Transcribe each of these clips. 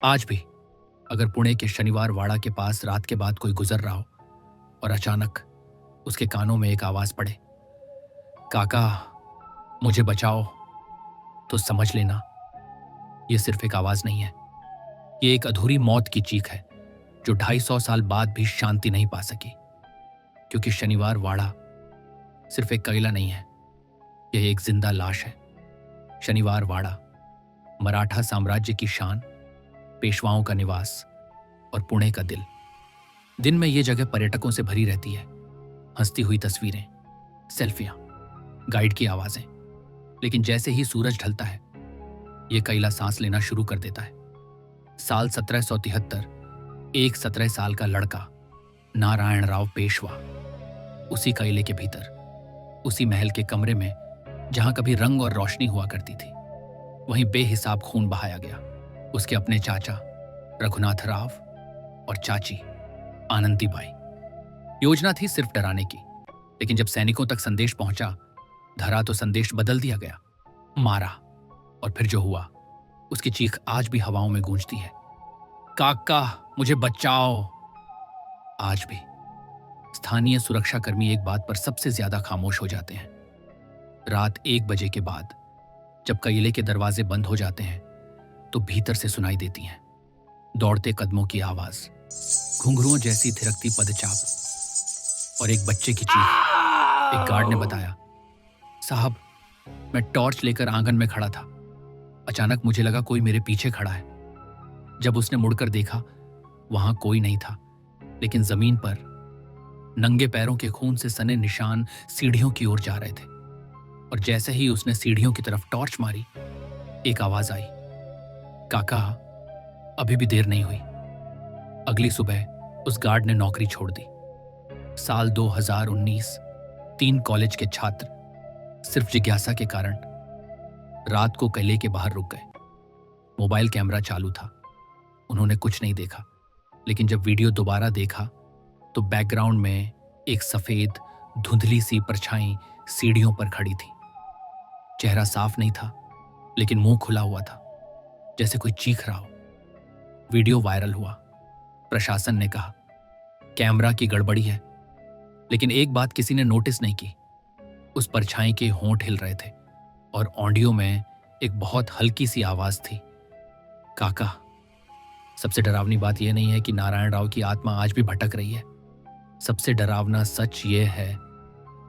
आज भी अगर पुणे के शनिवार वाड़ा के पास रात के बाद कोई गुजर रहा हो और अचानक उसके कानों में एक आवाज पड़े, काका मुझे बचाओ, तो समझ लेना ये सिर्फ एक आवाज नहीं है। ये एक अधूरी मौत की चीख है जो 250 साल बाद भी शांति नहीं पा सकी। क्योंकि शनिवार वाड़ा सिर्फ एक कइला नहीं है, यह एक जिंदा लाश है। शनिवार वाड़ा मराठा साम्राज्य की शान, पेशवाओं का निवास और पुणे का दिल। दिन में यह जगह पर्यटकों से भरी रहती है, हंसती हुई तस्वीरें, सेल्फियां, गाइड की आवाजें। लेकिन जैसे ही सूरज ढलता है यह कइला सांस लेना शुरू कर देता है। साल 1773, एक 17 साल का लड़का नारायण राव पेशवा उसी कइले के भीतर, उसी महल के कमरे में जहां कभी रंग और रोशनी हुआ करती थी, वहीं बेहिसाब खून बहाया गया। उसके अपने चाचा रघुनाथ राव और चाची आनंदीबाई। योजना थी सिर्फ डराने की, लेकिन जब सैनिकों तक संदेश पहुंचा, धरा तो संदेश बदल दिया गया, मारा। और फिर जो हुआ उसकी चीख आज भी हवाओं में गूंजती है, काका मुझे बचाओ। आज भी स्थानीय सुरक्षाकर्मी एक बात पर सबसे ज्यादा खामोश हो जाते हैं। रात 1 बजे के बाद जब किले के दरवाजे बंद हो जाते हैं तो भीतर से सुनाई देती हैं दौड़ते कदमों की आवाज, घुंघरुओं जैसी थिरकती पदचाप और एक बच्चे की चीख। एक गार्ड ने बताया, साहब मैं टॉर्च लेकर आंगन में खड़ा था, अचानक मुझे लगा कोई मेरे पीछे खड़ा है। जब उसने मुड़कर देखा वहां कोई नहीं था, लेकिन जमीन पर नंगे पैरों के खून से सने निशान सीढ़ियों की ओर जा रहे थे। और जैसे ही उसने सीढ़ियों की तरफ टॉर्च मारी, एक आवाज आई, काका अभी भी देर नहीं हुई। अगली सुबह उस गार्ड ने नौकरी छोड़ दी। साल 2019, 3 कॉलेज के छात्र सिर्फ जिज्ञासा के कारण रात को किले के बाहर रुक गए। मोबाइल कैमरा चालू था, उन्होंने कुछ नहीं देखा, लेकिन जब वीडियो दोबारा देखा तो बैकग्राउंड में एक सफेद धुंधली सी परछाई सीढ़ियों पर खड़ी थी। चेहरा साफ नहीं था, लेकिन मुंह खुला हुआ था, जैसे कोई चीख रहा हो। वीडियो वायरल हुआ। प्रशासन ने कहा कैमरा की गड़बड़ी है, लेकिन एक बात किसी ने नोटिस नहीं की, उस परछाई के होंठ हिल रहे थे और ऑडियो में एक बहुत हल्की सी आवाज थी, काका। सबसे डरावनी बात यह नहीं है कि नारायण राव की आत्मा आज भी भटक रही है। सबसे डरावना सच यह है,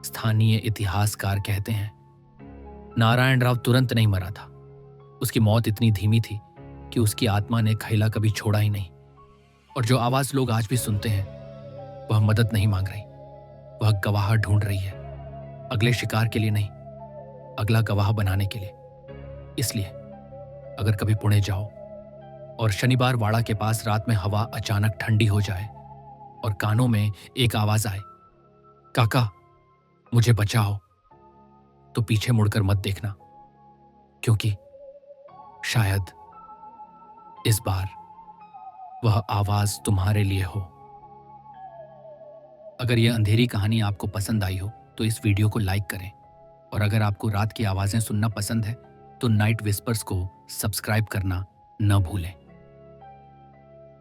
स्थानीय इतिहासकार कहते हैं नारायण राव तुरंत नहीं मरा था। उसकी मौत इतनी धीमी थी कि उसकी आत्मा ने खैला कभी छोड़ा ही नहीं। और जो आवाज लोग आज भी सुनते हैं वह मदद नहीं मांग रही, वह गवाह ढूंढ रही है, अगले शिकार के लिए नहीं, अगला गवाह बनाने के लिए। इसलिए अगर कभी पुणे जाओ और शनिवार वाड़ा के पास रात में हवा अचानक ठंडी हो जाए और कानों में एक आवाज आए, काका मुझे बचाओ, तो पीछे मुड़कर मत देखना, क्योंकि शायद इस बार वह आवाज तुम्हारे लिए हो। अगर यह अंधेरी कहानी आपको पसंद आई हो तो इस वीडियो को लाइक करें, और अगर आपको रात की आवाजें सुनना पसंद है तो नाइट विस्पर्स को सब्सक्राइब करना न भूलें।